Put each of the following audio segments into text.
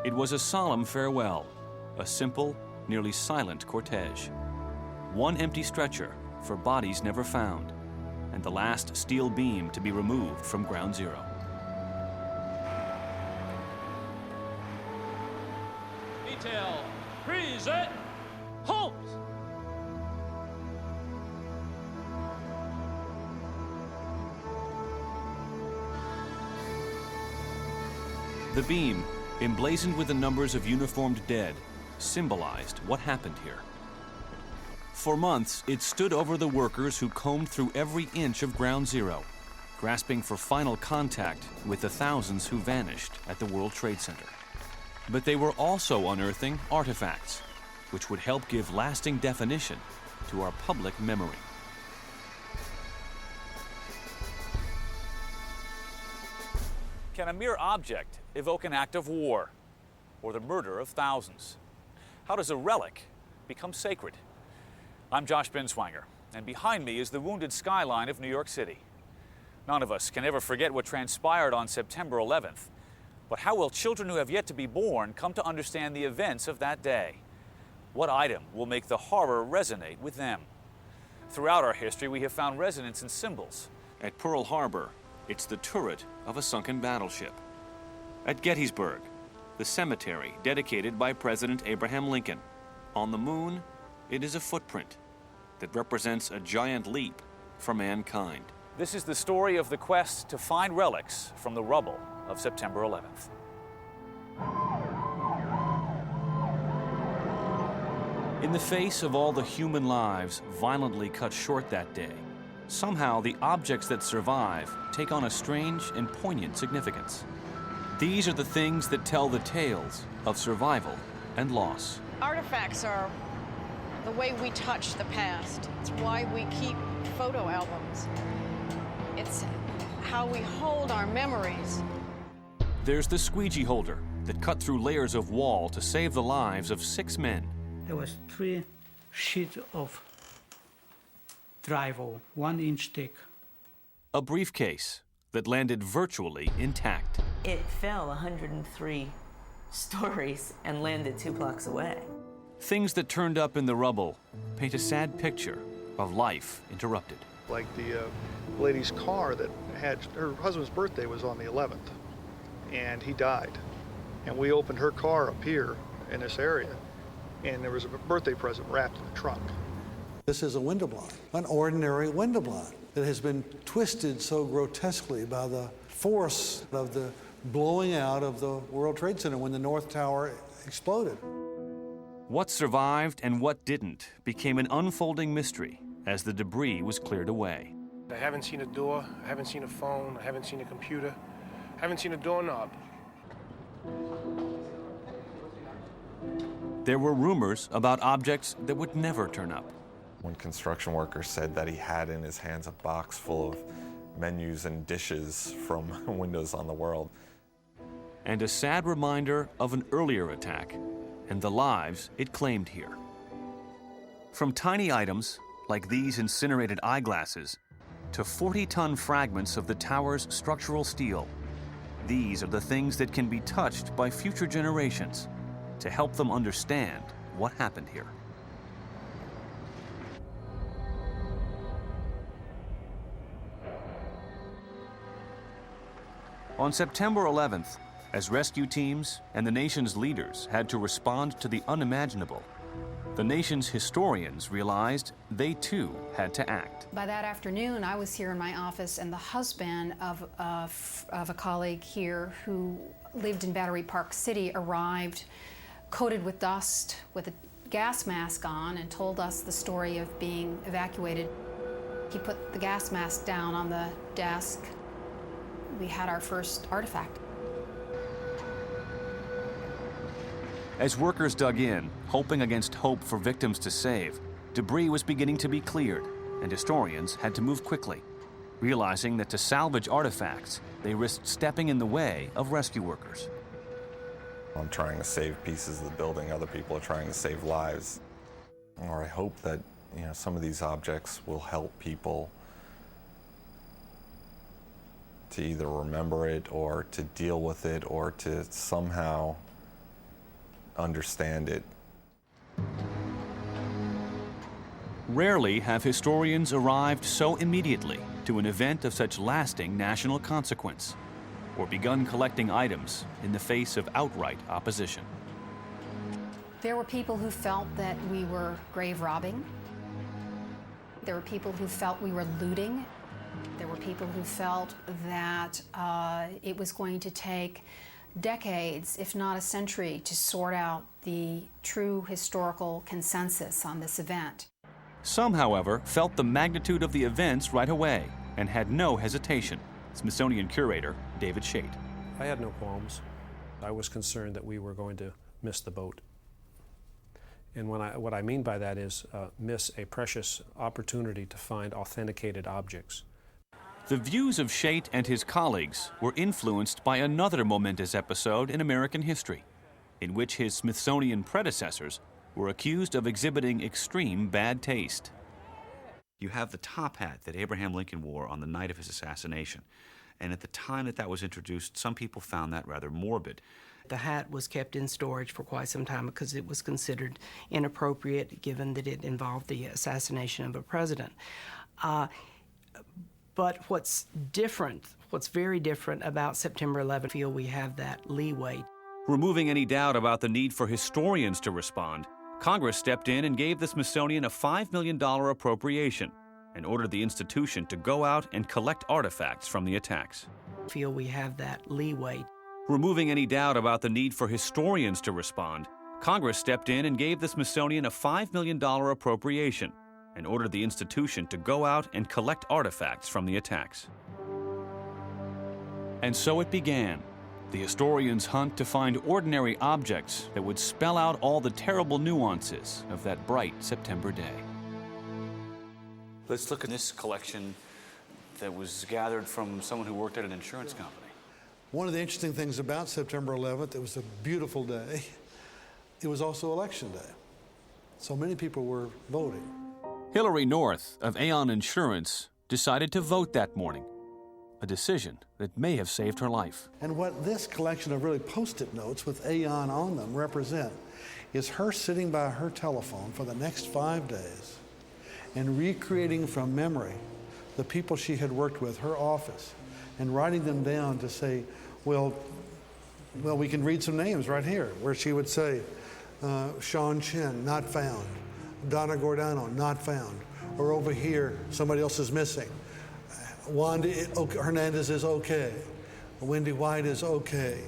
It was a solemn farewell, a simple, nearly silent cortege. One empty stretcher for bodies never found, and the last steel beam to be removed from Ground Zero. Detail, present, Holmes! The beam, emblazoned with the numbers of uniformed dead, symbolized what happened here. For months, it stood over the workers who combed through every inch of Ground Zero, grasping for final contact with the thousands who vanished at the World Trade Center. But they were also unearthing artifacts, which would help give lasting definition to our public memory. Can a mere object evoke an act of war or the murder of thousands? How does a relic become sacred? I'm Josh Binswanger, and behind me is the wounded skyline of New York City. None of us can ever forget what transpired on September 11th, but how will children who have yet to be born come to understand the events of that day? What item will make the horror resonate with them? Throughout our history, we have found resonance in symbols. At Pearl Harbor, it's the turret of a sunken battleship. At Gettysburg, the cemetery dedicated by President Abraham Lincoln. On the moon, it is a footprint that represents a giant leap for mankind. This is the story of the quest to find relics from the rubble of September 11th. In the face of all the human lives violently cut short that day, somehow the objects that survive take on a strange and poignant significance. These are the things that tell the tales of survival and loss. Artifacts are the way we touch the past. It's why we keep photo albums. It's how we hold our memories. There's the squeegee holder that cut through layers of wall to save the lives of 6 men. There was 3 sheets of drywall, 1-inch thick. A briefcase that landed virtually intact. It fell 103 stories and landed 2 blocks away. Things that turned up in the rubble paint a sad picture of life interrupted. Like the lady's car that had, her husband's birthday was on the 11th, and he died. And we opened her car up here in this area, and there was a birthday present wrapped in the trunk. This is a window blind, an ordinary window blind that has been twisted so grotesquely by the force of the blowing out of the World Trade Center when the North Tower exploded. What survived and what didn't became an unfolding mystery as the debris was cleared away. I haven't seen a door, I haven't seen a phone, I haven't seen a computer, I haven't seen a doorknob. There were rumors about objects that would never turn up. One construction worker said that he had in his hands a box full of menus and dishes from windows on the world. And a sad reminder of an earlier attack and the lives it claimed here. From tiny items, like these incinerated eyeglasses, to 40-ton fragments of the tower's structural steel, these are the things that can be touched by future generations to help them understand what happened here. On September 11th, as rescue teams and the nation's leaders had to respond to the unimaginable, the nation's historians realized they too had to act. By that afternoon, I was here in my office, and the husband of a colleague here who lived in Battery Park City arrived coated with dust with a gas mask on and told us the story of being evacuated. He put the gas mask down on the desk. We had our first artifact. As workers dug in, hoping against hope for victims to save, debris was beginning to be cleared, and historians had to move quickly, realizing that to salvage artifacts, they risked stepping in the way of rescue workers. I'm trying to save pieces of the building, other people are trying to save lives. Or I hope that, some of these objects will help people to either remember it or to deal with it or to somehow understand it. Rarely have historians arrived so immediately to an event of such lasting national consequence, or begun collecting items in the face of outright opposition. There were people who felt that we were grave robbing. There were people who felt we were looting. There were people who felt that it was going to take decades, if not a century, to sort out the true historical consensus on this event. Some, however, felt the magnitude of the events right away and had no hesitation. Smithsonian curator David Shate. I had no qualms. I was concerned that we were going to miss the boat. And what I mean by that is miss a precious opportunity to find authenticated objects. The views of Shate and his colleagues were influenced by another momentous episode in American history, in which his Smithsonian predecessors were accused of exhibiting extreme bad taste. You have the top hat that Abraham Lincoln wore on the night of his assassination. And at the time that was introduced, some people found that rather morbid. The hat was kept in storage for quite some time because it was considered inappropriate given that it involved the assassination of a president. But what's very different about September 11th, I feel we have that leeway. Removing any doubt about the need for historians to respond, Congress stepped in and gave the Smithsonian a $5 million appropriation and ordered the institution to go out and collect artifacts from the attacks. I feel we have that leeway. Removing any doubt about the need for historians to respond, Congress stepped in and gave the Smithsonian a $5 million appropriation and ordered the institution to go out and collect artifacts from the attacks. And so it began, the historians' hunt to find ordinary objects that would spell out all the terrible nuances of that bright September day. Let's look at this collection that was gathered from someone who worked at an insurance company. One of the interesting things about September 11th, it was a beautiful day. It was also election day. So many people were voting. Hillary North of Aon Insurance decided to vote that morning, a decision that may have saved her life. And what this collection of really Post-it notes with Aon on them represent is her sitting by her telephone for the next 5 days and recreating from memory the people she had worked with, her office, and writing them down to say, well, we can read some names right here, where she would say, Sean Chin, not found. Donna Gordano, not found. Or over here, somebody else is missing. Wanda Hernandez is okay. Wendy White is okay.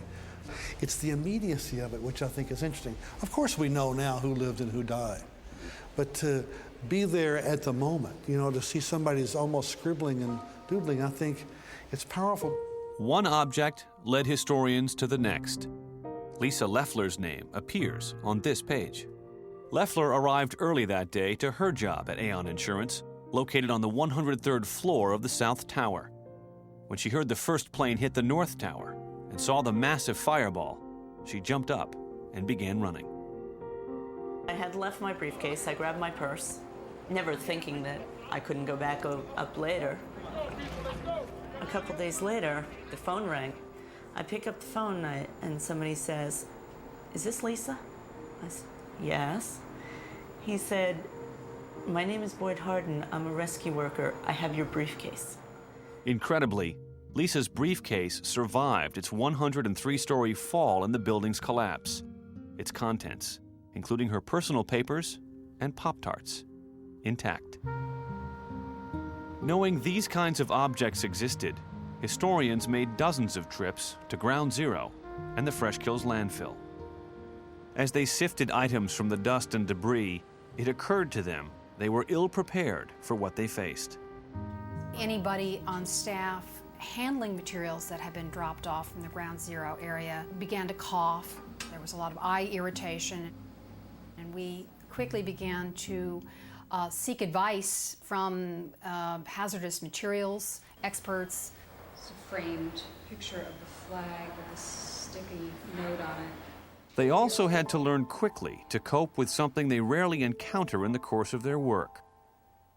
It's the immediacy of it, which I think is interesting. Of course, we know now who lived and who died. But to be there at the moment, to see somebody's almost scribbling and doodling, I think it's powerful. One object led historians to the next. Lisa Leffler's name appears on this page. Leffler arrived early that day to her job at Aon Insurance, located on the 103rd floor of the South Tower. When she heard the first plane hit the North Tower and saw the massive fireball, she jumped up and began running. I had left my briefcase. I grabbed my purse, never thinking that I couldn't go back up later. A couple days later, the phone rang. I pick up the phone and somebody says, "Is this Lisa?" I said, "Yes." He said, "My name is Boyd Harden. I'm a rescue worker. I have your briefcase." Incredibly, Lisa's briefcase survived its 103-story fall in the building's collapse. Its contents, including her personal papers and Pop-Tarts, intact. Knowing these kinds of objects existed, historians made dozens of trips to Ground Zero and the Fresh Kills landfill. As they sifted items from the dust and debris, it occurred to them they were ill-prepared for what they faced. Anybody on staff handling materials that had been dropped off from the ground zero area began to cough. There was a lot of eye irritation, and we quickly began to seek advice from hazardous materials experts. It's a framed picture of the flag with a sticky note on it. They also had to learn quickly to cope with something they rarely encounter in the course of their work: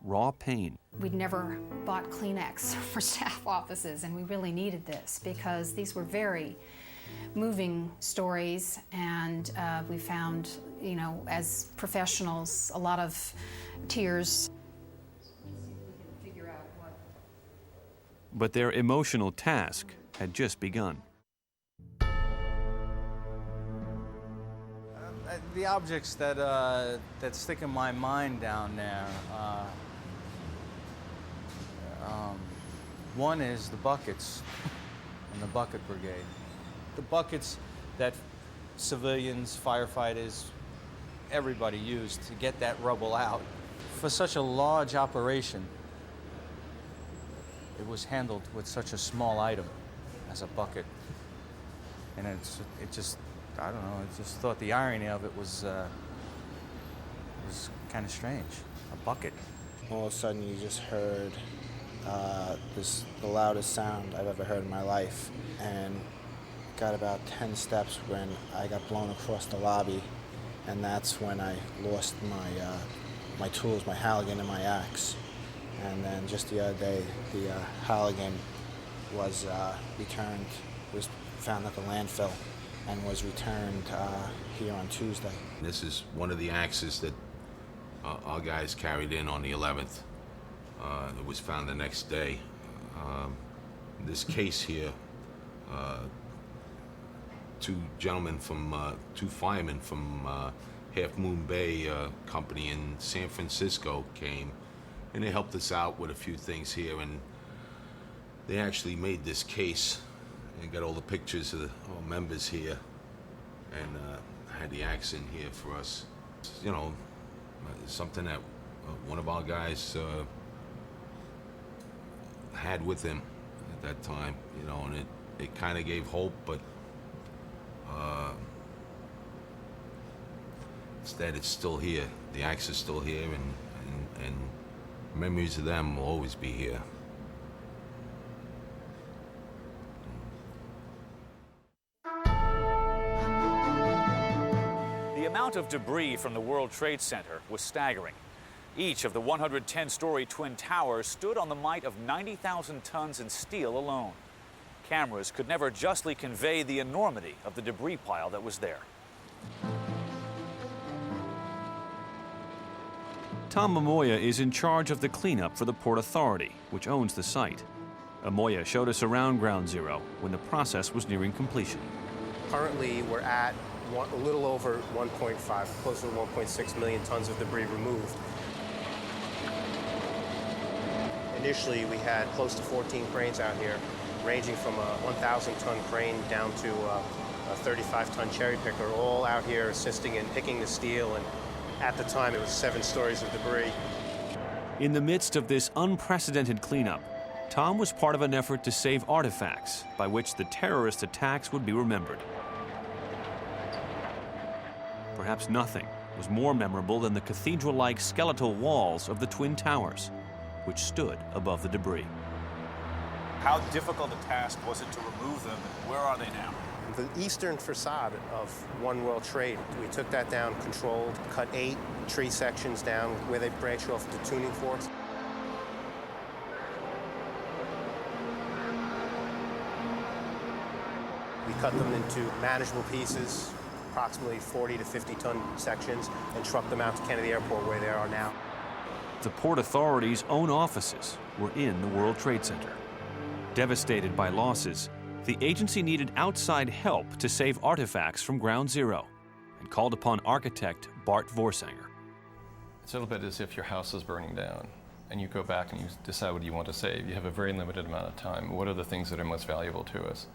raw pain. We'd never bought Kleenex for staff offices, and we really needed this because these were very moving stories, and we found, you know, as professionals, a lot of tears. But their emotional task had just begun. The objects that stick in my mind down there, one is the buckets and the bucket brigade. The buckets that civilians, firefighters, everybody used to get that rubble out. For such a large operation, it was handled with such a small item as a bucket. And it just, I don't know, I just thought the irony of it was kind of strange. A bucket. All of a sudden you just heard the loudest sound I've ever heard in my life. And got about 10 steps when I got blown across the lobby, and that's when I lost my tools, my Halligan and my axe. And then just the other day, the Halligan was returned, was found at the landfill, and was returned here on Tuesday. This is one of the axes that our guys carried in on the 11th. It was found the next day. This case here, two firemen from Half Moon Bay company in San Francisco came, and they helped us out with a few things here, and they actually made this case and got all the pictures of all members here, and had the axe in here for us. You know, something that one of our guys had with him at that time, you know, and it kind of gave hope, but instead it's still here. The axe is still here, and memories of them will always be here. The amount of debris from the World Trade Center was staggering. Each of the 110-story Twin Towers stood on the might of 90,000 tons in steel alone. Cameras could never justly convey the enormity of the debris pile that was there. Tom Amoya is in charge of the cleanup for the Port Authority, which owns the site. Amoya showed us around Ground Zero when the process was nearing completion. Currently, we're at a little over 1.5, closer to 1.6 million tons of debris removed. Initially, we had close to 14 cranes out here, ranging from a 1,000-ton crane down to a 35-ton cherry picker, all out here assisting in picking the steel, and at the time it was 7 stories of debris. In the midst of this unprecedented cleanup, Tom was part of an effort to save artifacts by which the terrorist attacks would be remembered. Perhaps nothing was more memorable than the cathedral-like skeletal walls of the Twin Towers, which stood above the debris. How difficult a task was it to remove them, and where are they now? The eastern facade of One World Trade, we took that down, controlled, cut 8 tree sections down where they branch off the tuning forks. We cut them into manageable pieces, approximately 40 to 50-ton sections, and trucked them out to Kennedy Airport where they are now. The Port Authority's own offices were in the World Trade Center. Devastated by losses, the agency needed outside help to save artifacts from Ground Zero and called upon architect Bart Vorsanger. It's a little bit as if your house is burning down and you go back and you decide what you want to save. You have a very limited amount of time. What are the things that are most valuable to us?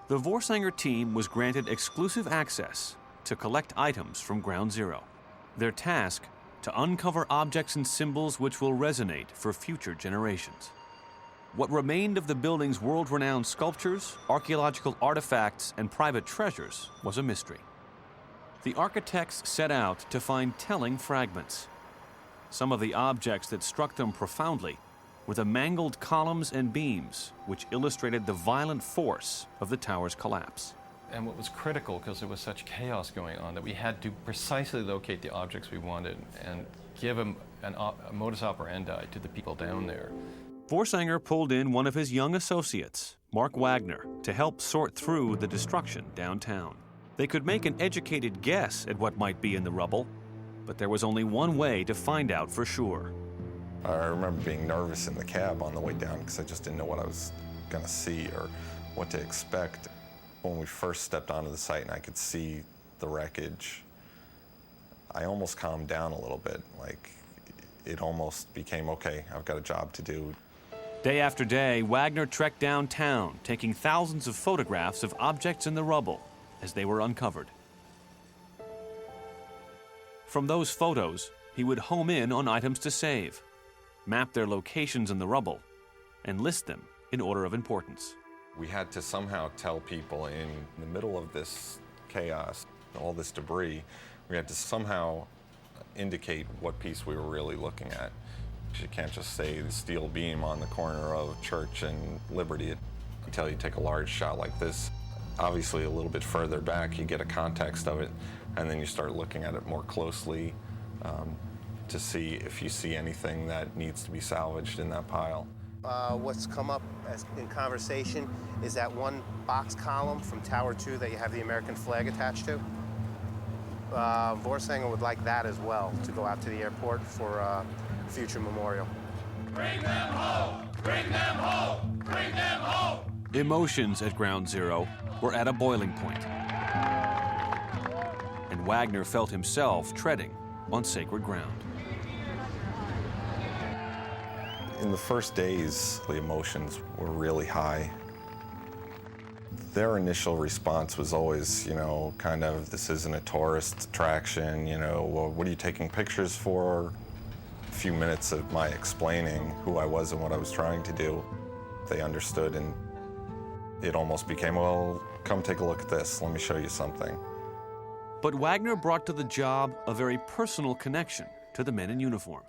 The Vorsanger team was granted exclusive access to collect items from Ground Zero. Their task, to uncover objects and symbols which will resonate for future generations. What remained of the building's world-renowned sculptures, archaeological artifacts, and private treasures was a mystery. The architects set out to find telling fragments. Some of the objects that struck them profoundly were the mangled columns and beams, which illustrated the violent force of the tower's collapse. And what was critical, because there was such chaos going on, that we had to precisely locate the objects we wanted and give them a modus operandi to the people down there. Vorsanger pulled in one of his young associates, Mark Wagner, to help sort through the destruction downtown. They could make an educated guess at what might be in the rubble, but there was only one way to find out for sure. I remember being nervous in the cab on the way down because I just didn't know what I was going to see or what to expect. When we first stepped onto the site and I could see the wreckage, I almost calmed down a little bit. Like, it almost became, okay, I've got a job to do. Day after day, Wagner trekked downtown, taking thousands of photographs of objects in the rubble as they were uncovered. From those photos, he would home in on items to save, map their locations in the rubble, and list them in order of importance. We had to somehow tell people in the middle of this chaos, all this debris, we had to somehow indicate what piece we were really looking at. You can't just say the steel beam on the corner of Church and Liberty until you take a large shot like this. Obviously, a little bit further back, you get a context of it, and then you start looking at it more closely to see if you see anything that needs to be salvaged in that pile. What's come up in conversation is that one box column from Tower 2 that you have the American flag attached to. Vorsanger would like that as well, to go out to the airport for a future memorial. Bring them home! Bring them home! Bring them home! Emotions at Ground Zero were at a boiling point. And Wagner felt himself treading on sacred ground. In the first days, the emotions were really high. Their initial response was always, kind of, this isn't a tourist attraction, well, what are you taking pictures for? A few minutes of my explaining who I was and what I was trying to do, they understood, and it almost became, well, come take a look at this, let me show you something. But Wagner brought to the job a very personal connection to the men in uniform.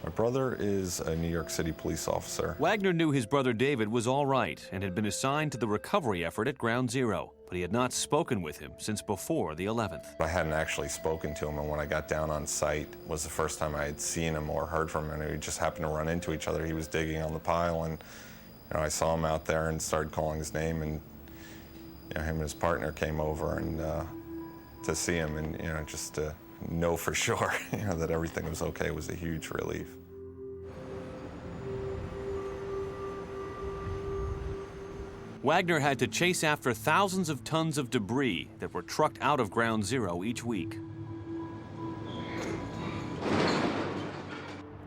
My brother is a New York City police officer. Wagner knew his brother David was all right and had been assigned to the recovery effort at Ground Zero, but he had not spoken with him since before the 11th. I hadn't actually spoken to him, and when I got down on site was the first time I had seen him or heard from him, and we just happened to run into each other. He was digging on the pile, and I saw him out there and started calling his name, and him and his partner came over and to see him, and just to know for sure that everything was okay was a huge relief. Wagner had to chase after thousands of tons of debris that were trucked out of Ground Zero each week.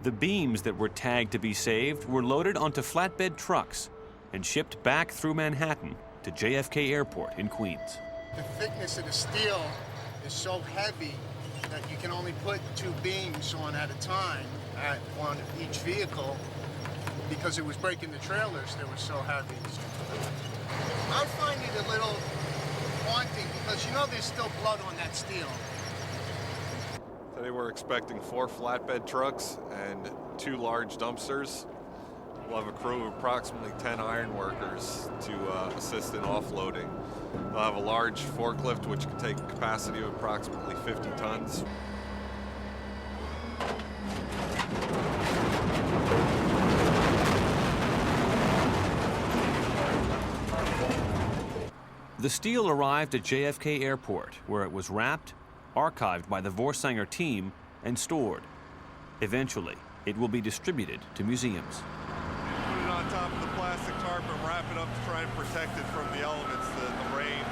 The beams that were tagged to be saved were loaded onto flatbed trucks and shipped back through Manhattan to JFK Airport in Queens. The thickness of the steel is so heavy that you can only put 2 beams on at a time on each vehicle because it was breaking the trailers. They were so heavy. I find it a little haunting because there's still blood on that steel. Today we're expecting 4 flatbed trucks and 2 large dumpsters. We'll have a crew of approximately 10 iron workers to assist in offloading. We'll have a large forklift which can take a capacity of approximately 50 tons. The steel arrived at JFK Airport, where it was wrapped, archived by the Vorsanger team, and stored. Eventually, it will be distributed to museums. Put it on top of the plastic tarp and wrap it up to try and protect it from the elements, the rain.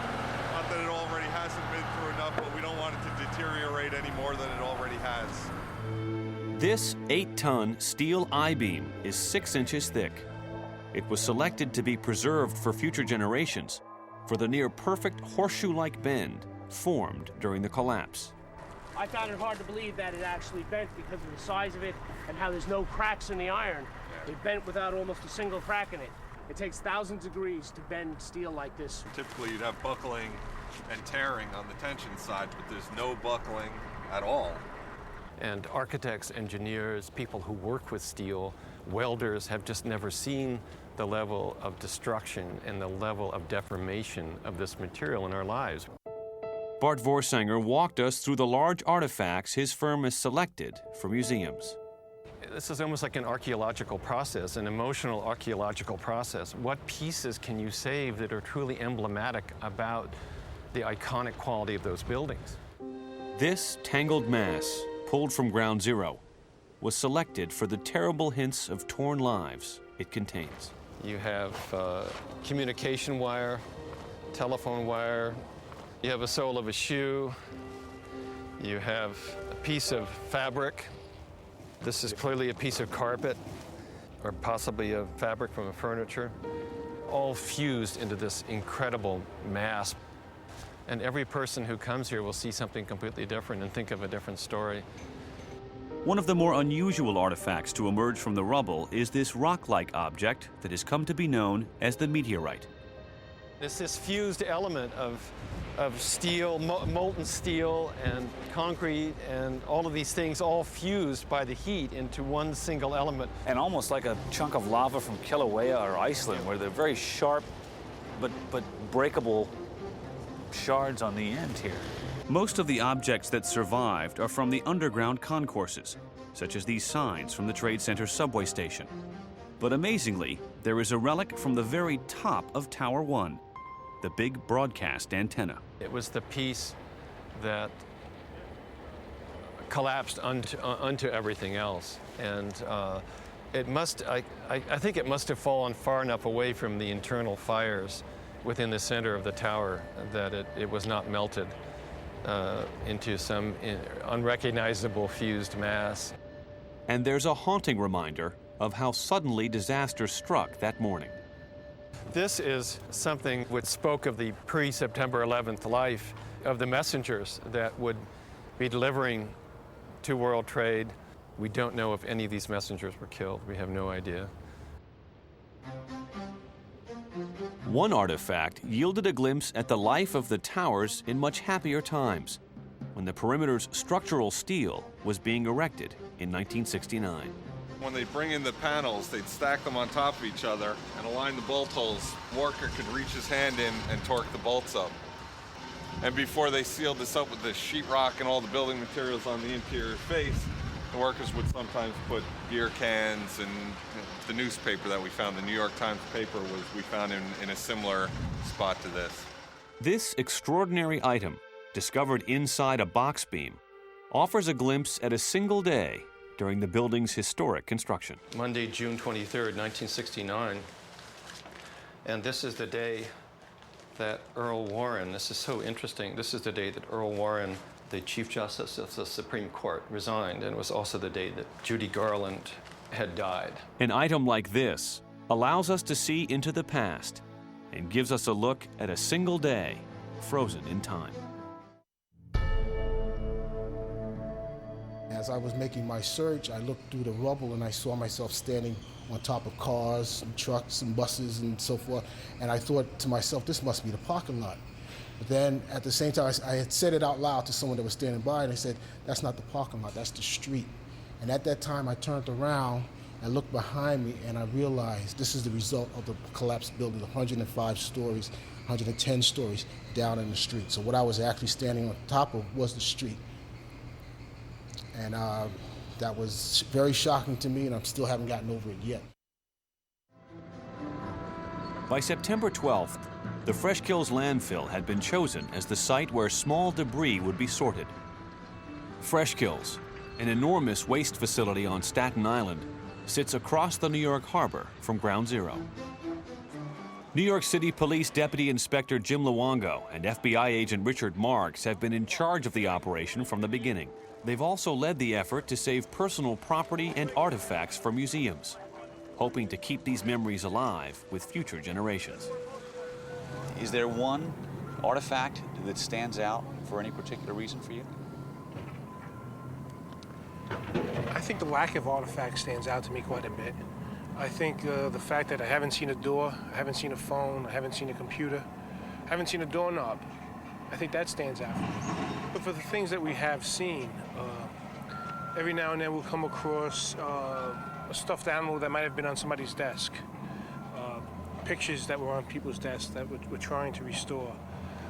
Not that it already hasn't been through enough, but we don't want it to deteriorate any more than it already has. This 8-ton steel I-beam is 6 inches thick. It was selected to be preserved for future generations for the near-perfect horseshoe-like bend formed during the collapse. I found it hard to believe that it actually bent because of the size of it and how there's no cracks in the iron. It bent without almost a single crack in it. It takes thousands of degrees to bend steel like this. Typically you'd have buckling and tearing on the tension side, but there's no buckling at all. And architects, engineers, people who work with steel, welders have just never seen the level of destruction and the level of deformation of this material in our lives. Bart Vorsanger walked us through the large artifacts his firm has selected for museums. This is almost like an archaeological process, an emotional archaeological process. What pieces can you save that are truly emblematic about the iconic quality of those buildings? This tangled mass, pulled from ground zero, was selected for the terrible hints of torn lives it contains. You have communication wire, telephone wire, you have a sole of a shoe, you have a piece of fabric. This is clearly a piece of carpet, or possibly a fabric from a furniture, all fused into this incredible mass. And every person who comes here will see something completely different and think of a different story. One of the more unusual artifacts to emerge from the rubble is this rock-like object that has come to be known as the meteorite. It's this fused element of steel, molten steel and concrete and all of these things all fused by the heat into one single element. And almost like a chunk of lava from Kilauea or Iceland, where they're very sharp but breakable shards on the end here. Most of the objects that survived are from the underground concourses, such as these signs from the Trade Center subway station. But amazingly, there is a relic from the very top of Tower 1, the big broadcast antenna. It was the piece that collapsed onto everything else. And I think it must have fallen far enough away from the internal fires within the center of the tower that it was not melted into some unrecognizable fused mass. And there's a haunting reminder of how suddenly disaster struck that morning. This is something which spoke of the pre-September 11th life of the messengers that would be delivering to World Trade. We don't know if any of these messengers were killed. We have no idea. One artifact yielded a glimpse at the life of the towers in much happier times, when the perimeter's structural steel was being erected in 1969. When they'd bring in the panels, they'd stack them on top of each other and align the bolt holes. Worker could reach his hand in and torque the bolts up. And before they sealed this up with the sheetrock and all the building materials on the interior face, the workers would sometimes put beer cans, and the newspaper that we found, the New York Times paper, we found in a similar spot to this. This extraordinary item, discovered inside a box beam, offers a glimpse at a single day during the building's historic construction. Monday, June 23rd, 1969. And this is the day that Earl Warren, this is so interesting, this is the day that Earl Warren, the Chief Justice of the Supreme Court, resigned, and it was also the day that Judy Garland had died. An item like this allows us to see into the past and gives us a look at a single day frozen in time. As I was making my search, I looked through the rubble and I saw myself standing on top of cars and trucks and buses and so forth. And I thought to myself, this must be the parking lot. But then at the same time, I had said it out loud to someone that was standing by, and they said, that's not the parking lot, that's the street. And at that time, I turned around and looked behind me, and I realized this is the result of the collapsed building, 105 stories, 110 stories down in the street. So what I was actually standing on top of was the street. And that was very shocking to me, and I still haven't gotten over it yet. By September 12th, the Fresh Kills landfill had been chosen as the site where small debris would be sorted. Fresh Kills, an enormous waste facility on Staten Island, sits across the New York harbor from Ground Zero. New York City Police Deputy Inspector Jim Luongo and FBI agent Richard Marks have been in charge of the operation from the beginning. They've also led the effort to save personal property and artifacts for museums, hoping to keep these memories alive with future generations. Is there one artifact that stands out for any particular reason for you? I think the lack of artifacts stands out to me quite a bit. I think the fact that I haven't seen a door, I haven't seen a phone, I haven't seen a computer, I haven't seen a doorknob. I think that stands out. But for the things that we have seen, every now and then we'll come across a stuffed animal that might have been on somebody's desk, pictures that were on people's desks that we're trying to restore.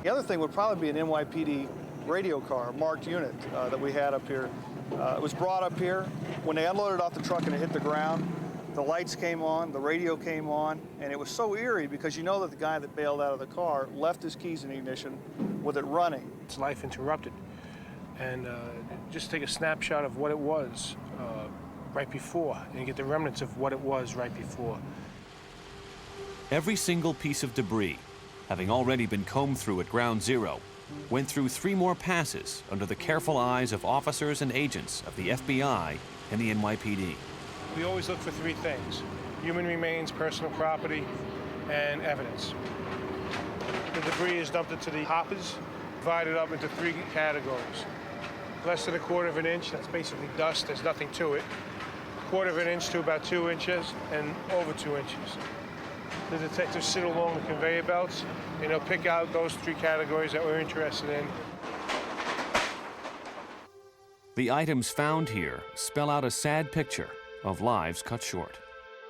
The other thing would probably be an NYPD radio car, marked unit that we had up here. It was brought up here. When they unloaded off the truck and it hit the ground, the lights came on, the radio came on, and it was so eerie because you know that the guy that bailed out of the car left his keys in the ignition with it running. It's life interrupted. And just take a snapshot of what it was right before, and you get the remnants of what it was right before. Every single piece of debris, having already been combed through at Ground Zero, went through 3 more passes under the careful eyes of officers and agents of the FBI and the NYPD. We always look for 3 things: human remains, personal property, and evidence. The debris is dumped into the hoppers, divided up into 3 categories. Less than 1/4 of an inch, that's basically dust, there's nothing to it. 1/4 of an inch to about 2 inches, and over 2 inches. The detectives sit along the conveyor belts, and they'll pick out those 3 categories that we're interested in. The items found here spell out a sad picture of lives cut short.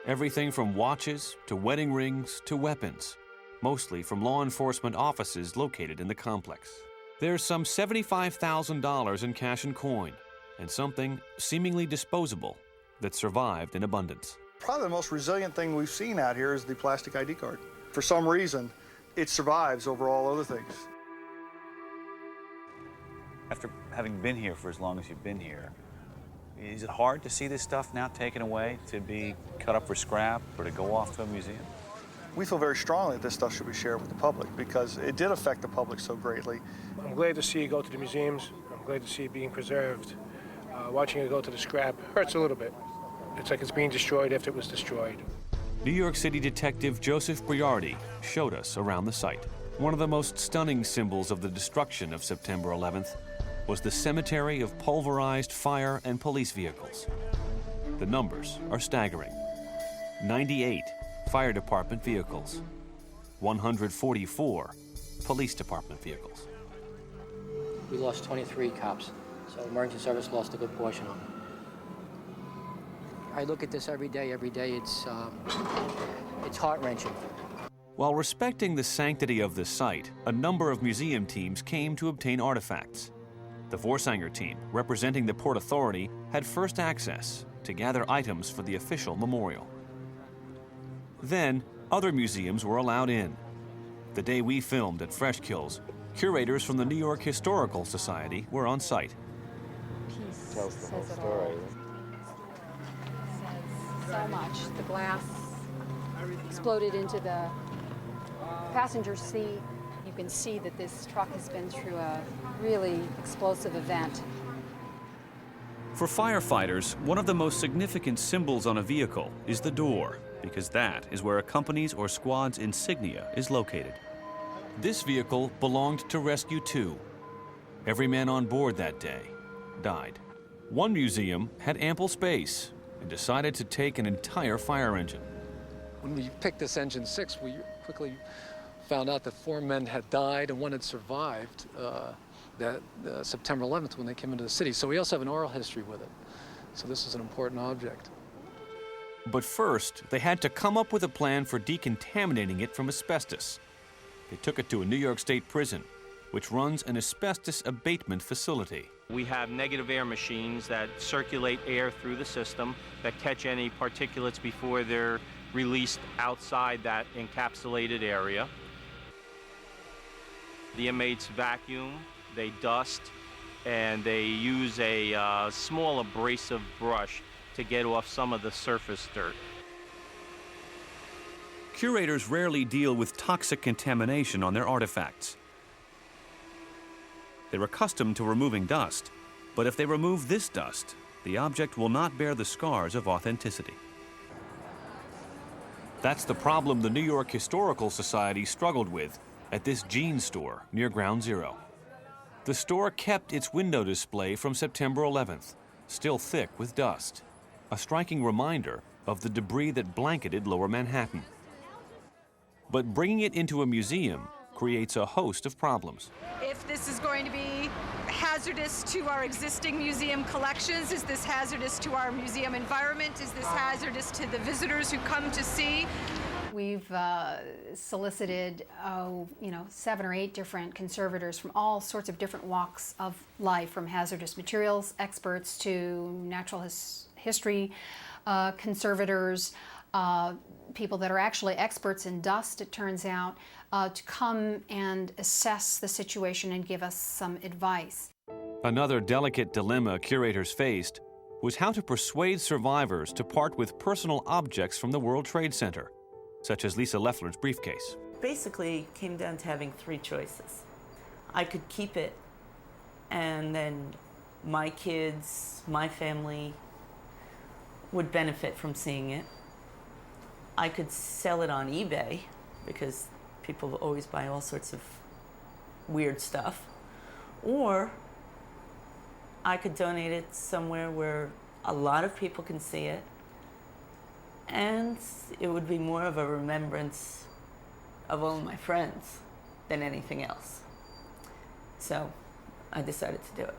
Everything from watches to wedding rings to weapons, mostly from law enforcement offices located in the complex. There's some $75,000 in cash and coin, and something seemingly disposable that survived in abundance. Probably the most resilient thing we've seen out here is the plastic ID card. For some reason, it survives over all other things. After having been here for as long as you've been here, is it hard to see this stuff now taken away, to be cut up for scrap, or to go off to a museum? We feel very strongly that this stuff should be shared with the public because it did affect the public so greatly. I'm glad to see it go to the museums. I'm glad to see it being preserved. Watching it go to the scrap hurts a little bit. It's like it's being destroyed after it was destroyed. New York City detective Joseph Briardi showed us around the site. One of the most stunning symbols of the destruction of September 11th was the cemetery of pulverized fire and police vehicles. The numbers are staggering. 98 fire department vehicles, 144 police department vehicles. We lost 23 cops, so emergency service lost a good portion of them. I look at this every day. It's heart-wrenching. While respecting the sanctity of the site, a number of museum teams came to obtain artifacts. The Vorsanger team, representing the Port Authority, had first access to gather items for the official memorial. Then, other museums were allowed in. The day we filmed at Fresh Kills, curators from the New York Historical Society were on site. Tells the whole story. So much. The glass exploded into the passenger seat. You can see that this truck has been through a really explosive event. For firefighters, one of the most significant symbols on a vehicle is the door, because that is where a company's or squad's insignia is located. This vehicle belonged to Rescue 2. Every man on board that day died. One museum had ample space and decided to take an entire fire engine. When we picked this Engine 6, we quickly found out that 4 men had died and 1 had survived September 11th when they came into the city. So we also have an oral history with it. So this is an important object. But first, they had to come up with a plan for decontaminating it from asbestos. They took it to a New York State prison, which runs an asbestos abatement facility. We have negative air machines that circulate air through the system that catch any particulates before they're released outside that encapsulated area. The inmates vacuum, they dust, and they use a small abrasive brush to get off some of the surface dirt. Curators rarely deal with toxic contamination on their artifacts. They're accustomed to removing dust, but if they remove this dust, the object will not bear the scars of authenticity. That's the problem the New York Historical Society struggled with at this jeans store near Ground Zero. The store kept its window display from September 11th, still thick with dust, a striking reminder of the debris that blanketed Lower Manhattan. But bringing it into a museum creates a host of problems. If this is going to be hazardous to our existing museum collections, is this hazardous to our museum environment? Is this hazardous to the visitors who come to see? We've solicited, 7 or 8 different conservators from all sorts of different walks of life, from hazardous materials experts to natural history conservators, people that are actually experts in dust, it turns out, to come and assess the situation and give us some advice. Another delicate dilemma curators faced was how to persuade survivors to part with personal objects from the World Trade Center, such as Lisa Leffler's briefcase. Basically, it came down to having 3 choices. I could keep it, and then my kids, my family would benefit from seeing it. I could sell it on eBay, because people always buy all sorts of weird stuff. Or I could donate it somewhere where a lot of people can see it, and it would be more of a remembrance of all my friends than anything else. So I decided to do it.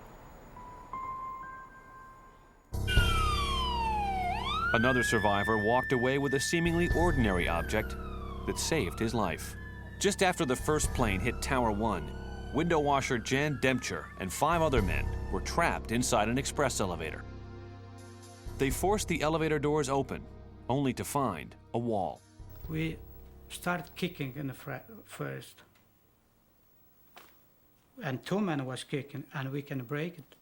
Another survivor walked away with a seemingly ordinary object that saved his life. Just after the first plane hit Tower 1, window washer Jan Demcher and 5 other men were trapped inside an express elevator. They forced the elevator doors open, only to find a wall. We started kicking in the first, and 2 men was kicking, and we can break it.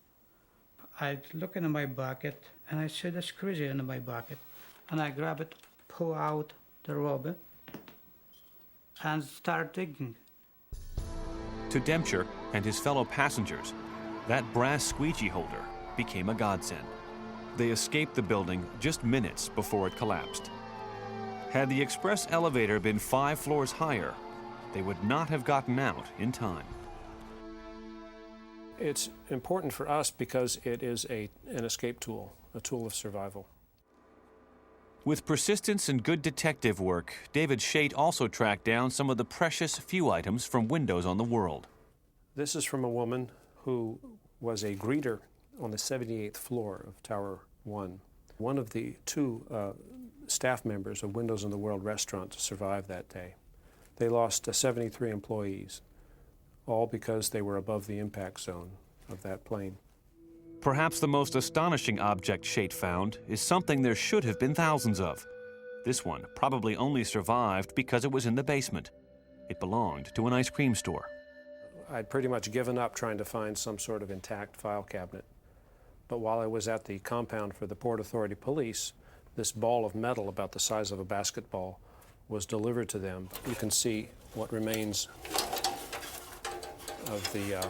I look into my bucket, and I see the screws in my bucket, and I grab it, pull out the rubber, and start digging. To Demcher and his fellow passengers, that brass squeegee holder became a godsend. They escaped the building just minutes before it collapsed. Had the express elevator been 5 floors higher, they would not have gotten out in time. It's important for us because it is an escape tool, a tool of survival. With persistence and good detective work, David Shate also tracked down some of the precious few items from windows on the world. This is from a woman who was a greeter on the 78th floor of Tower 1. One of the 2 staff members of Windows on the World restaurant survived that day. They lost 73 employees, all because they were above the impact zone of that plane. Perhaps the most astonishing object Shate found is something there should have been thousands of. This one probably only survived because it was in the basement. It belonged to an ice cream store. I'd pretty much given up trying to find some sort of intact file cabinet. But while I was at the compound for the Port Authority Police, this ball of metal about the size of a basketball was delivered to them. You can see what remains of the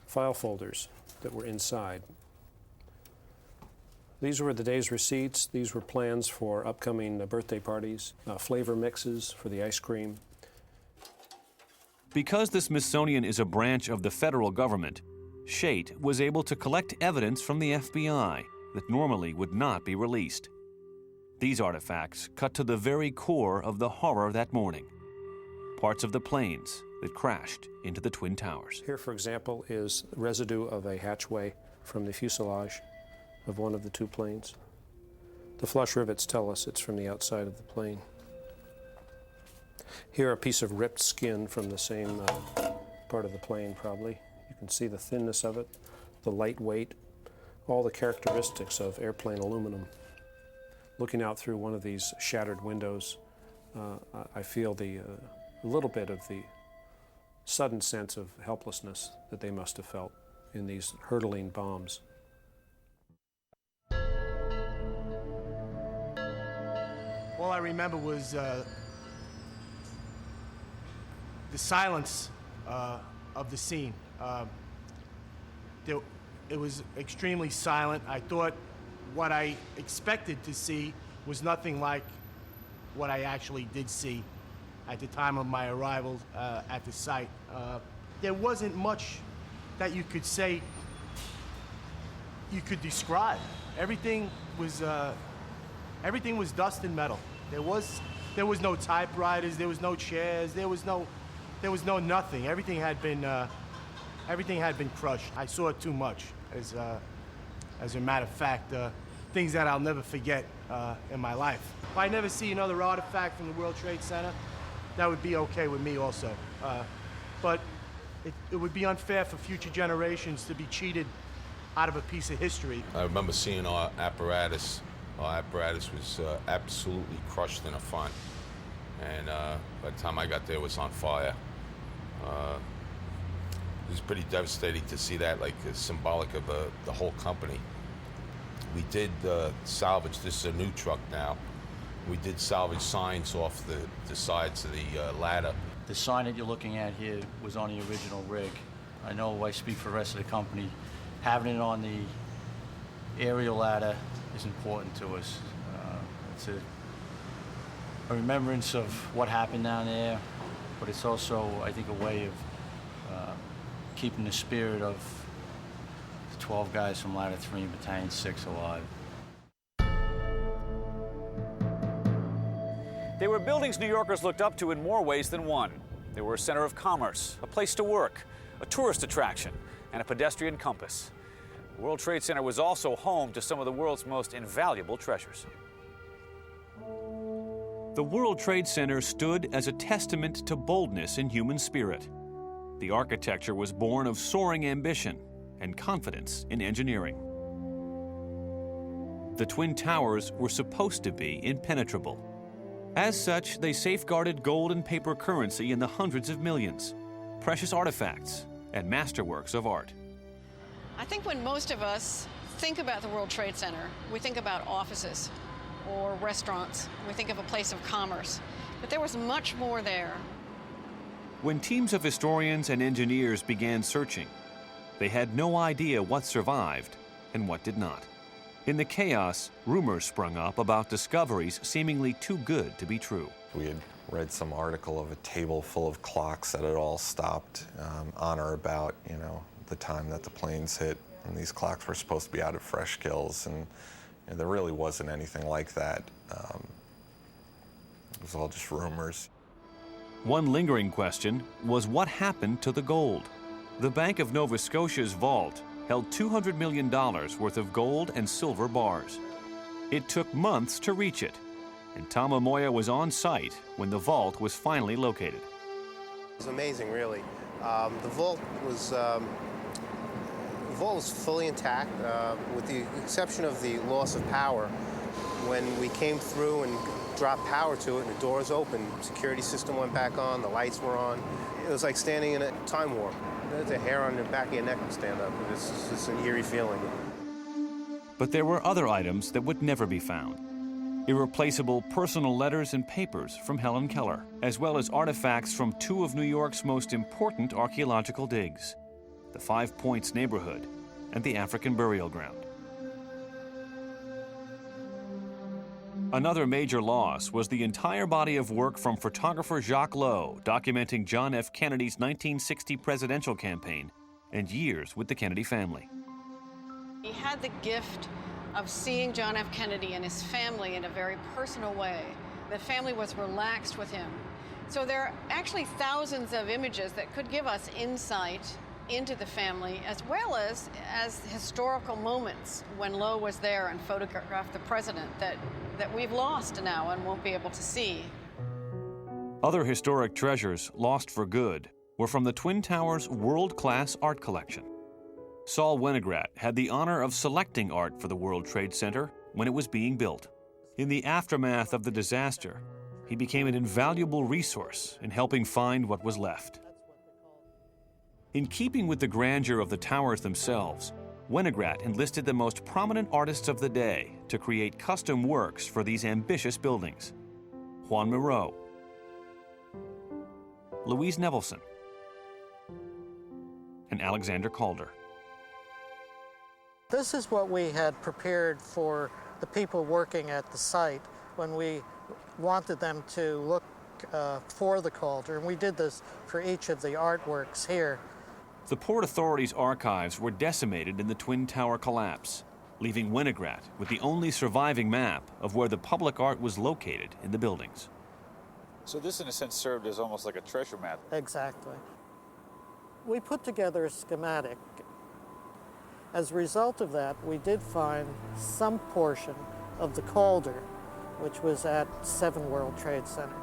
file folders that were inside. These were the day's receipts. These were plans for upcoming birthday parties, flavor mixes for the ice cream. Because the Smithsonian is a branch of the federal government, Shate was able to collect evidence from the FBI that normally would not be released. These artifacts cut to the very core of the horror that morning. Parts of the planes that crashed into the Twin Towers. Here, for example, is residue of a hatchway from the fuselage of one of the 2 planes. The flush rivets tell us it's from the outside of the plane. Here, a piece of ripped skin from the same part of the plane, probably. You can see the thinness of it, the light weight, all the characteristics of airplane aluminum. Looking out through one of these shattered windows, I feel a little bit of the sudden sense of helplessness that they must have felt in these hurtling bombs. All I remember was the silence of the scene. It was extremely silent. I thought what I expected to see was nothing like what I actually did see. at the time of my arrival at the site. There wasn't much that you could say, you could describe. Everything was dust and metal. There was no typewriters, there was no chairs, there was no nothing. Everything had been crushed. I saw it too much, as a matter of fact, things that I'll never forget in my life. If I never see another artifact from the World Trade Center, that would be okay with me also. But it would be unfair for future generations to be cheated out of a piece of history. I remember seeing our apparatus. Our apparatus was absolutely crushed in the front. And by the time I got there, it was on fire. It was pretty devastating to see that, like symbolic of the whole company. We did salvage, this is a new truck now, we did salvage signs off the sides of the ladder. The sign that you're looking at here was on the original rig. I know I speak for the rest of the company. Having it on the aerial ladder is important to us. It's a remembrance of what happened down there, but it's also, I think, a way of keeping the spirit of the 12 guys from Ladder 3 and Battalion 6 alive. They were buildings New Yorkers looked up to in more ways than one. They were a center of commerce, a place to work, a tourist attraction, and a pedestrian compass. The World Trade Center was also home to some of the world's most invaluable treasures. The World Trade Center stood as a testament to boldness in human spirit. The architecture was born of soaring ambition and confidence in engineering. The Twin Towers were supposed to be impenetrable. As such, they safeguarded gold and paper currency in the hundreds of millions, precious artifacts, and masterworks of art. I think when most of us think about the World Trade Center, we think about offices or restaurants. We think of a place of commerce. But there was much more there. When teams of historians and engineers began searching, they had no idea what survived and what did not. In the chaos, rumors sprung up about discoveries seemingly too good to be true. We had read some article of a table full of clocks that had all stopped on or about, the time that the planes hit. And these clocks were supposed to be out of fresh kills, and there really wasn't anything like that. It was all just rumors. One lingering question was what happened to the gold? The Bank of Nova Scotia's vault held $200 million worth of gold and silver bars. It took months to reach it, and Tom Amoya was on site when the vault was finally located. It was amazing, really. The vault was fully intact, with the exception of the loss of power. When we came through and dropped power to it and the doors opened, security system went back on, the lights were on. It was like standing in a time warp. The hair on the back of your neck would stand up. It's just an eerie feeling. But there were other items that would never be found. Irreplaceable personal letters and papers from Helen Keller, as well as artifacts from two of New York's most important archaeological digs, the 5 Points neighborhood and the African burial ground. Another major loss was the entire body of work from photographer Jacques Lowe documenting John F. Kennedy's 1960 presidential campaign and years with the Kennedy family. He had the gift of seeing John F. Kennedy and his family in a very personal way. The family was relaxed with him. So there are actually thousands of images that could give us insight into the family, as well as historical moments when Lowe was there and photographed the president that we've lost now and won't be able to see. Other historic treasures lost for good were from the Twin Towers' world-class art collection. Saul Winograd had the honor of selecting art for the World Trade Center when it was being built. In the aftermath of the disaster, he became an invaluable resource in helping find what was left. In keeping with the grandeur of the towers themselves, Winograd enlisted the most prominent artists of the day to create custom works for these ambitious buildings. Juan Miró, Louise Nevelson, and Alexander Calder. This is what we had prepared for the people working at the site when we wanted them to look for the Calder, and we did this for each of the artworks here. The Port Authority's archives were decimated in the Twin Tower collapse, leaving Winograd with the only surviving map of where the public art was located in the buildings. So this, in a sense, served as almost like a treasure map. Exactly. We put together a schematic. As a result of that, we did find some portion of the Calder, which was at 7 World Trade Center.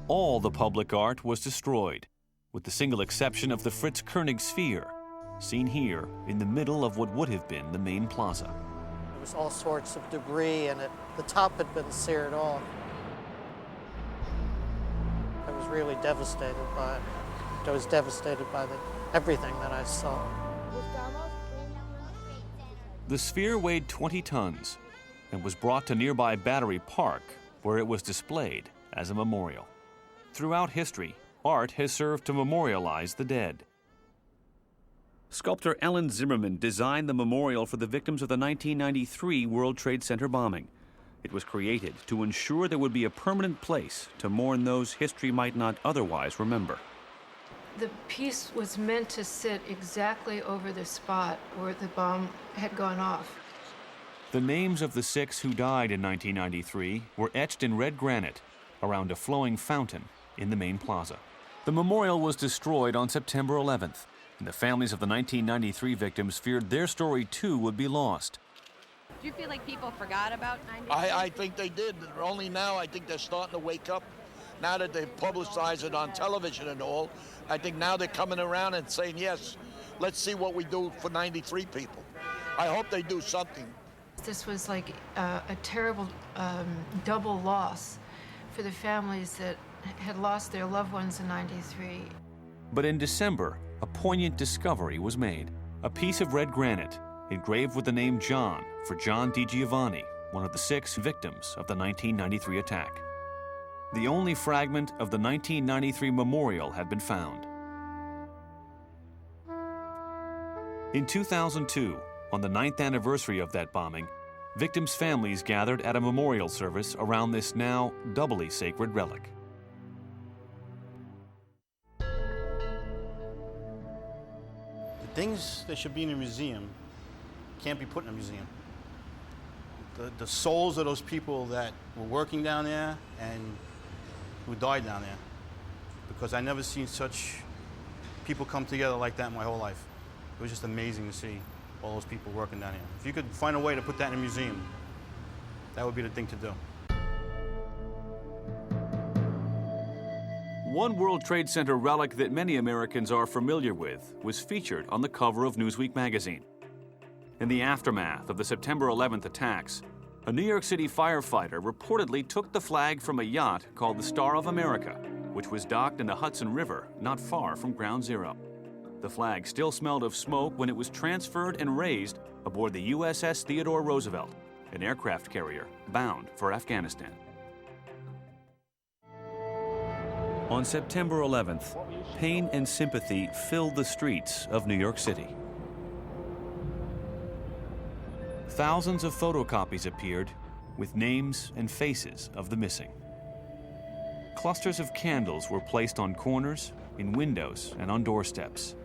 All the public art was destroyed, with the single exception of the Fritz Koenig sphere, seen here in the middle of what would have been the main plaza. There was all sorts of debris, and the top had been seared off. I was really devastated by it. I was devastated by everything that I saw. The sphere weighed 20 tons and was brought to nearby Battery Park, where it was displayed as a memorial. Throughout history, art has served to memorialize the dead. Sculptor Ellen Zimmerman designed the memorial for the victims of the 1993 World Trade Center bombing. It was created to ensure there would be a permanent place to mourn those history might not otherwise remember. The piece was meant to sit exactly over the spot where the bomb had gone off. The names of the 6 who died in 1993 were etched in red granite around a flowing fountain in the main plaza. The memorial was destroyed on September 11th, and the families of the 1993 victims feared their story too would be lost. Do you feel like people forgot about 93? I think they did. Only now I think they're starting to wake up. Now that they've publicized it on television and all, I think now they're coming around and saying, yes, let's see what we do for 93 people. I hope they do something. This was like a terrible double loss for the families that had lost their loved ones in '93. But in December, a poignant discovery was made. A piece of red granite engraved with the name John for John DiGiovanni, one of the 6 victims of the 1993 attack. The only fragment of the 1993 memorial had been found. In 2002, on the 9th anniversary of that bombing, victims' families gathered at a memorial service around this now doubly sacred relic. The things that should be in a museum can't be put in a museum. The souls of those people that were working down there and who died down there, because I never seen such people come together like that in my whole life. It was just amazing to see all those people working down here. If you could find a way to put that in a museum, that would be the thing to do. One World Trade Center relic that many Americans are familiar with was featured on the cover of Newsweek magazine. In the aftermath of the September 11th attacks, a New York City firefighter reportedly took the flag from a yacht called the Star of America, which was docked in the Hudson River not far from Ground Zero. The flag still smelled of smoke when it was transferred and raised aboard the USS Theodore Roosevelt, an aircraft carrier bound for Afghanistan. On September 11th, pain and sympathy filled the streets of New York City. Thousands of photocopies appeared with names and faces of the missing. Clusters of candles were placed on corners, in windows, and on doorsteps.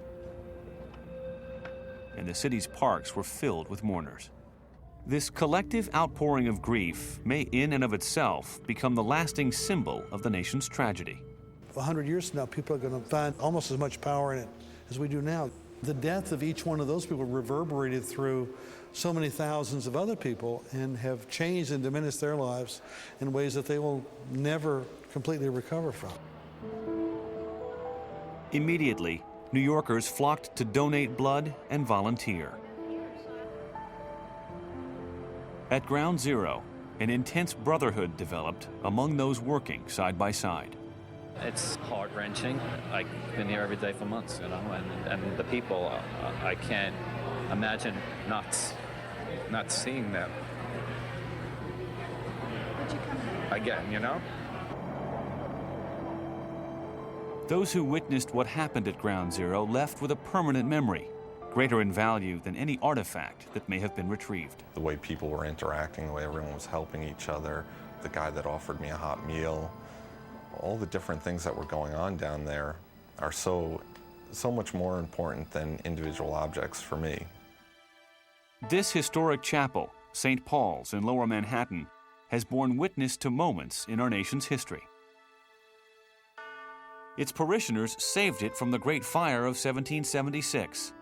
And the city's parks were filled with mourners. This collective outpouring of grief may in and of itself become the lasting symbol of the nation's tragedy. 100 years from now, people are going to find almost as much power in it as we do now. The death of each one of those people reverberated through so many thousands of other people and have changed and diminished their lives in ways that they will never completely recover from. Immediately, New Yorkers flocked to donate blood and volunteer. At Ground Zero, an intense brotherhood developed among those working side by side. It's heart-wrenching. I've been here every day for months, you know, and the people, I can't imagine not seeing them again, you know? Those who witnessed what happened at Ground Zero left with a permanent memory, greater in value than any artifact that may have been retrieved. The way people were interacting, the way everyone was helping each other, the guy that offered me a hot meal, all the different things that were going on down there are so much more important than individual objects for me. This historic chapel, St. Paul's in Lower Manhattan, has borne witness to moments in our nation's history. Its parishioners saved it from the Great Fire of 1776,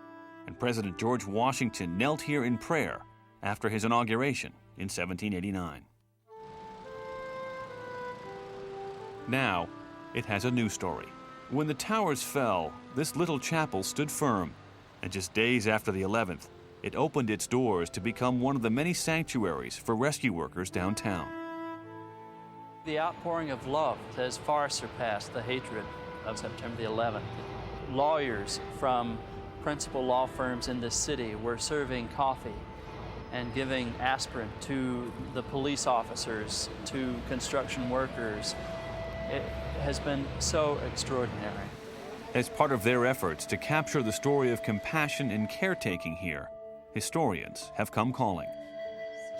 and President George Washington knelt here in prayer after his inauguration in 1789. Now, it has a new story. When the towers fell, this little chapel stood firm, and just days after the 11th, it opened its doors to become one of the many sanctuaries for rescue workers downtown. The outpouring of love has far surpassed the hatred of September the 11th. Lawyers from principal law firms in this city were serving coffee and giving aspirin to the police officers, to construction workers. It has been so extraordinary. As part of their efforts to capture the story of compassion and caretaking here, historians have come calling.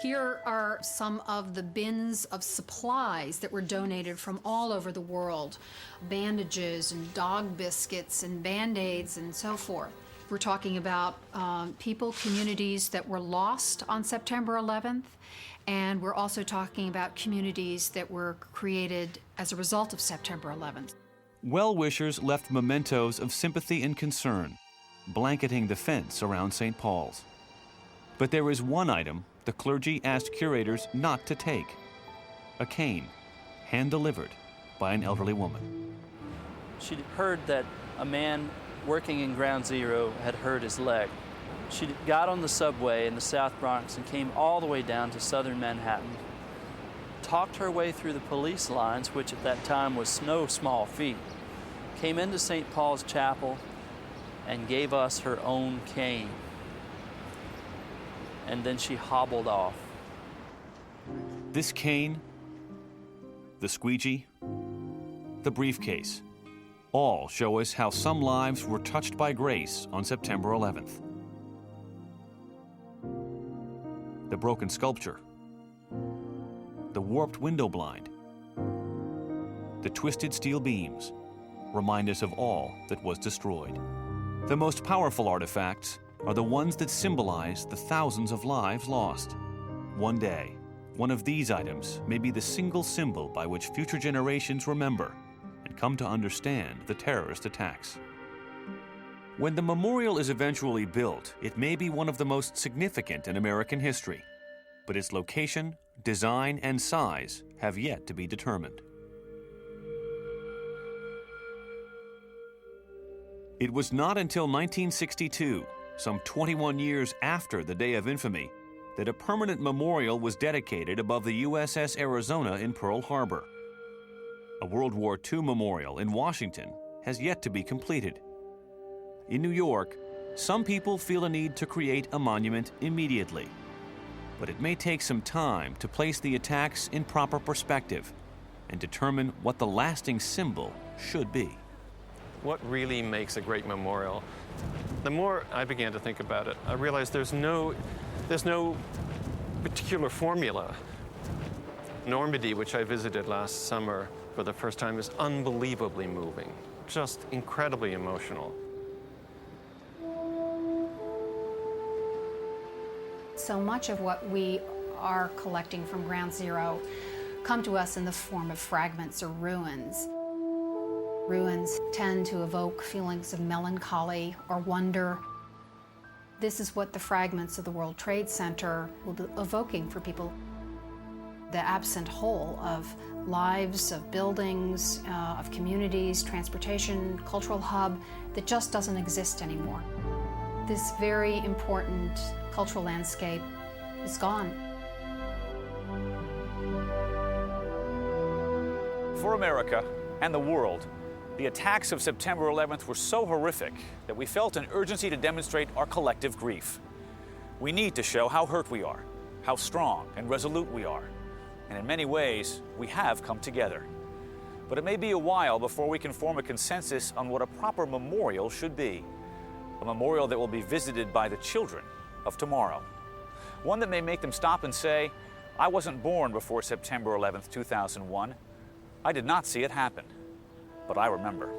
Here are some of the bins of supplies that were donated from all over the world. Bandages and dog biscuits and Band-Aids and so forth. We're talking about people, communities that were lost on September 11th, and we're also talking about communities that were created as a result of September 11th. Well-wishers left mementos of sympathy and concern, blanketing the fence around St. Paul's. But there is one item the clergy asked curators not to take: a cane, hand-delivered by an elderly woman. She'd heard that a man working in Ground Zero had hurt his leg. She got on the subway in the South Bronx and came all the way down to southern Manhattan, talked her way through the police lines, which at that time was no small feat, came into St. Paul's Chapel and gave us her own cane. And then she hobbled off. This cane, the squeegee, the briefcase, all show us how some lives were touched by grace on September 11th. The broken sculpture, the warped window blind, the twisted steel beams remind us of all that was destroyed. The most powerful artifacts are the ones that symbolize the thousands of lives lost. One day, one of these items may be the single symbol by which future generations remember and come to understand the terrorist attacks. When the memorial is eventually built, it may be one of the most significant in American history, but its location, design, and size have yet to be determined. It was not until 1962, some 21 years after the Day of Infamy, that a permanent memorial was dedicated above the USS Arizona in Pearl Harbor. A World War II memorial in Washington has yet to be completed. In New York, some people feel a need to create a monument immediately, but it may take some time to place the attacks in proper perspective and determine what the lasting symbol should be. What really makes a great memorial? The more I began to think about it, I realized there's no particular formula. Normandy, which I visited last summer for the first time, is unbelievably moving, just incredibly emotional. So much of what we are collecting from Ground Zero come to us in the form of fragments or ruins. Ruins tend to evoke feelings of melancholy or wonder. This is what the fragments of the World Trade Center will be evoking for people. The absent whole of lives, of buildings, of communities, transportation, cultural hub that just doesn't exist anymore. This very important cultural landscape is gone. For America and the world, the attacks of September 11th were so horrific that we felt an urgency to demonstrate our collective grief. We need to show how hurt we are, how strong and resolute we are, and in many ways, we have come together. But it may be a while before we can form a consensus on what a proper memorial should be. A memorial that will be visited by the children of tomorrow. One that may make them stop and say, I wasn't born before September 11th, 2001, I did not see it happen, but I remember.